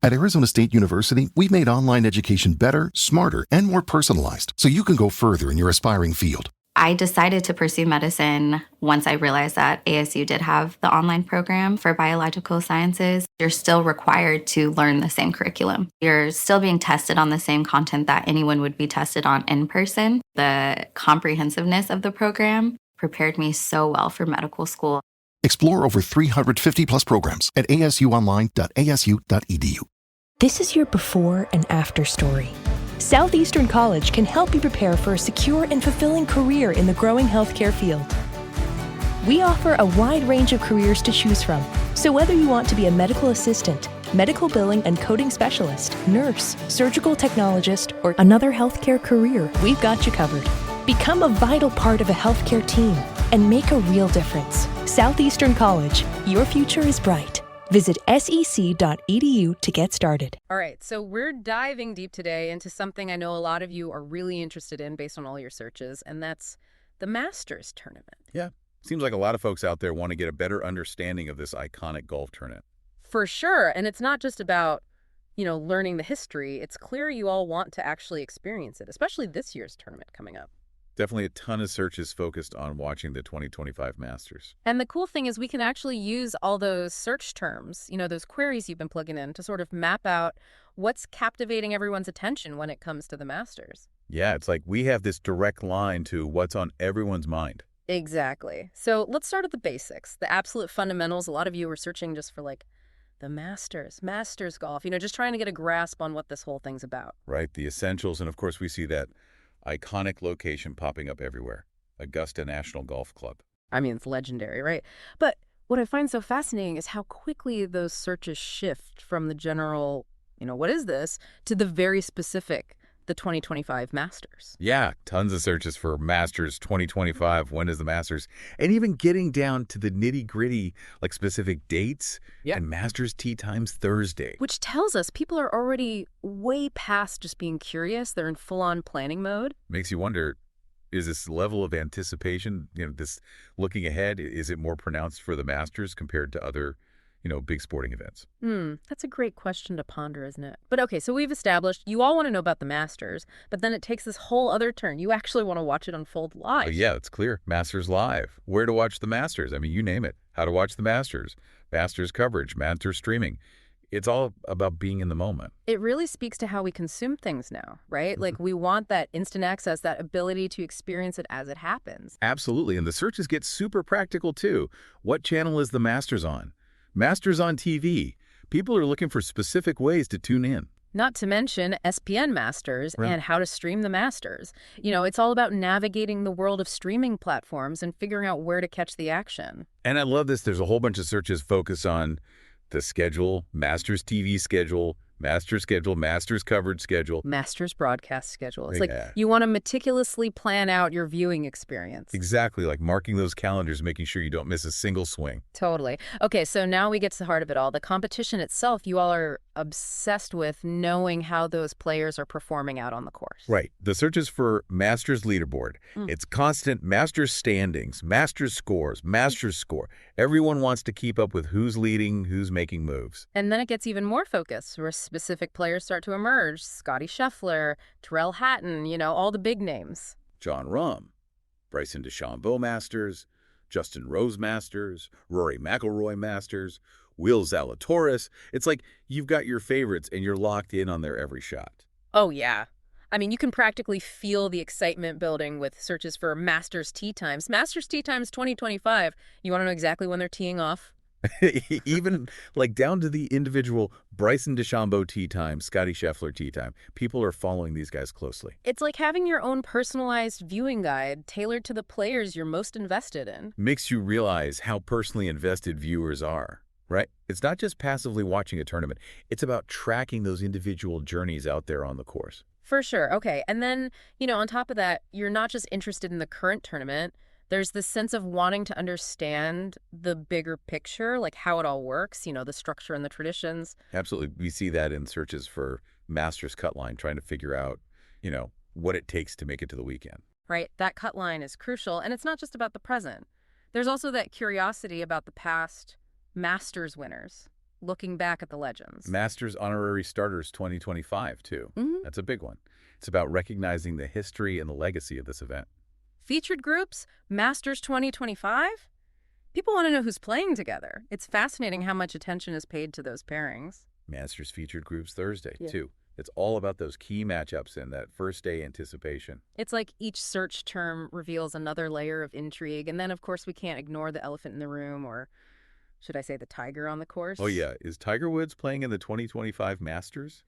At Arizona State University, we've made online education better, smarter, and more personalized so you can go further in your aspiring field. I decided to pursue medicine once I realized that ASU did have the online program for biological sciences. You're still required to learn the same curriculum. You're still being tested on the same content that anyone would be tested on in person. The comprehensiveness of the program prepared me so well for medical school. Explore over 350 plus programs at asuonline.asu.edu. This is your before and after story. Southeastern College can help you prepare for a secure and fulfilling career in the growing healthcare field. We offer a wide range of careers to choose from. So whether you want to be a medical assistant, medical billing and coding specialist, nurse, surgical technologist, or another healthcare career, we've got you covered. Become a vital part of a healthcare team and make a real difference. Southeastern College, your future is bright. Visit sec.edu to get started. All right, so we're diving deep today into something I know a lot of you are really interested in based on all your searches, and that's the Masters tournament. Yeah, seems like a lot of folks out there want to get a better understanding of this iconic golf tournament. For sure, and it's not just about, learning the history. It's clear you all want to actually experience it, especially this year's tournament coming up. Definitely a ton of searches focused on watching the 2025 Masters. And the cool thing is we can actually use all those search terms, those queries you've been plugging in to sort of map out what's captivating everyone's attention when it comes to the Masters. Yeah, it's like we have this direct line to what's on everyone's mind. Exactly. So let's start at the basics, the absolute fundamentals. A lot of you are searching just for the Masters golf, just trying to get a grasp on what this whole thing's about. Right, the essentials. And of course, we see that iconic location popping up everywhere, Augusta National Golf Club. I mean, it's legendary, right? But what I find so fascinating is how quickly those searches shift from the general, what is this, to the very specific, the 2025 Masters. Yeah, tons of searches for Masters 2025, when is the Masters? And even getting down to the nitty-gritty, like specific dates, and Masters tee times Thursday. Which tells us people are already way past just being curious. They're in full-on planning mode. Makes you wonder, is this level of anticipation, this looking ahead, is it more pronounced for the Masters compared to other big sporting events? That's a great question to ponder, isn't it? But okay, so we've established you all want to know about the Masters, but then it takes this whole other turn. You actually want to watch it unfold live. Oh, yeah, it's clear. Masters Live. Where to watch the Masters? I mean, you name it. How to watch the Masters. Masters coverage. Masters streaming. It's all about being in the moment. It really speaks to how we consume things now, right? Like we want that instant access, that ability to experience it as it happens. Absolutely. And the searches get super practical, too. What channel is the Masters on? Masters on TV. People are looking for specific ways to tune in. Not to mention SPN Masters and how to stream the Masters. It's all about navigating the world of streaming platforms and figuring out where to catch the action. And I love this. There's a whole bunch of searches focused on the schedule, Masters TV schedule, Masters schedule, Masters coverage schedule. Masters broadcast schedule. It's like you want to meticulously plan out your viewing experience. Exactly, like marking those calendars, making sure you don't miss a single swing. Totally. Okay, so now we get to the heart of it all. The competition itself, you all are obsessed with knowing how those players are performing out on the course. Right. The search is for Masters leaderboard. It's constant Masters standings, Masters scores, Masters score. Everyone wants to keep up with who's leading, who's making moves. And then it gets even more focused, where specific players start to emerge. Scotty Scheffler, Tyrrell Hatton, all the big names. John Rahm, Bryson DeChambeau Masters, Justin Rose Masters, Rory McIlroy Masters, Will Zalatoris. It's like you've got your favorites and you're locked in on their every shot. Oh, yeah. I mean, you can practically feel the excitement building with searches for Masters tee times. Masters tee times 2025. You want to know exactly when they're teeing off? Even like down to the individual Bryson DeChambeau tee time, Scotty Scheffler tee time. People are following these guys closely. It's like having your own personalized viewing guide tailored to the players you're most invested in. Makes you realize how personally invested viewers are, right? It's not just passively watching a tournament. It's about tracking those individual journeys out there on the course. For sure. Okay. And then, on top of that, you're not just interested in the current tournament. There's this sense of wanting to understand the bigger picture, like how it all works, the structure and the traditions. Absolutely. We see that in searches for Masters cut line, trying to figure out, what it takes to make it to the weekend. Right. That cut line is crucial. And it's not just about the present. There's also that curiosity about the past Masters winners. looking back at the legends. Masters Honorary Starters 2025, too. That's a big one. It's about recognizing the history and the legacy of this event. Featured groups, Masters 2025? People want to know who's playing together. It's fascinating how much attention is paid to those pairings. Masters featured groups Thursday, too. It's all about those key matchups and that first day anticipation. It's like each search term reveals another layer of intrigue. And then, of course, we can't ignore the elephant in the room, or should I say the tiger on the course? Oh, yeah. Is Tiger Woods playing in the 2025 Masters?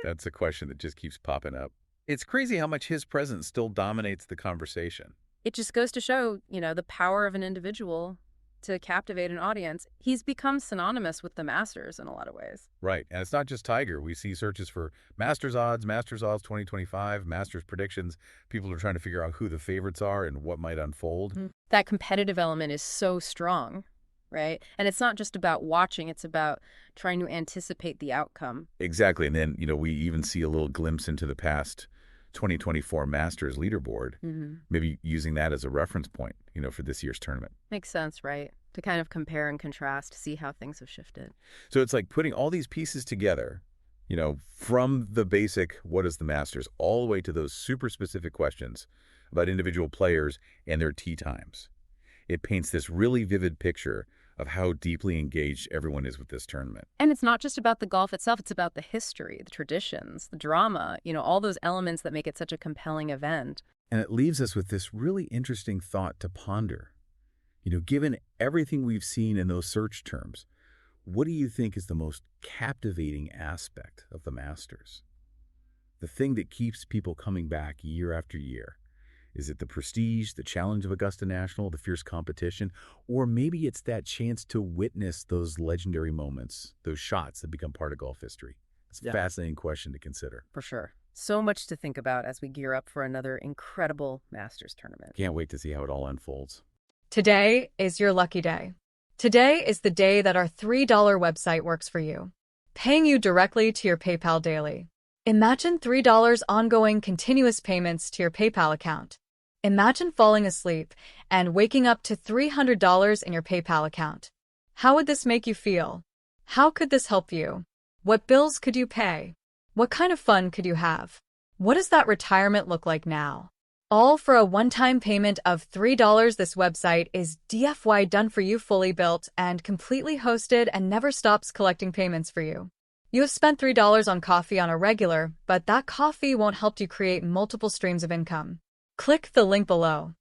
That's a question that just keeps popping up. It's crazy how much his presence still dominates the conversation. It just goes to show, the power of an individual to captivate an audience. He's become synonymous with the Masters in a lot of ways. Right. And it's not just Tiger. We see searches for Masters odds 2025, Masters predictions. People are trying to figure out who the favorites are and what might unfold. That competitive element is so strong, right? And it's not just about watching. It's about trying to anticipate the outcome. Exactly. And then, we even see a little glimpse into the past 2024 Masters leaderboard, maybe using that as a reference point, for this year's tournament. Makes sense, right? To kind of compare and contrast, see how things have shifted. So it's like putting all these pieces together, from the basic, what is the Masters, all the way to those super specific questions about individual players and their tee times. It paints this really vivid picture of how deeply engaged everyone is with this tournament. And it's not just about the golf itself. It's about the history, the traditions, the drama, all those elements that make it such a compelling event. And it leaves us with this really interesting thought to ponder. Given everything we've seen in those search terms, what do you think is the most captivating aspect of the Masters? The thing that keeps people coming back year after year? Is it the prestige, the challenge of Augusta National, the fierce competition? Or maybe it's that chance to witness those legendary moments, those shots that become part of golf history? It's a fascinating question to consider. For sure. So much to think about as we gear up for another incredible Masters tournament. Can't wait to see how it all unfolds. Today is your lucky day. Today is the day that our $3 website works for you, paying you directly to your PayPal daily. Imagine $3 ongoing continuous payments to your PayPal account. Imagine falling asleep and waking up to $300 in your PayPal account. How would this make you feel? How could this help you? What bills could you pay? What kind of fun could you have? What does that retirement look like now? All for a one-time payment of $3. This website is DFY done for you, fully built and completely hosted, and never stops collecting payments for you. You have spent $3 on coffee on a regular, but that coffee won't help you create multiple streams of income. Click the link below.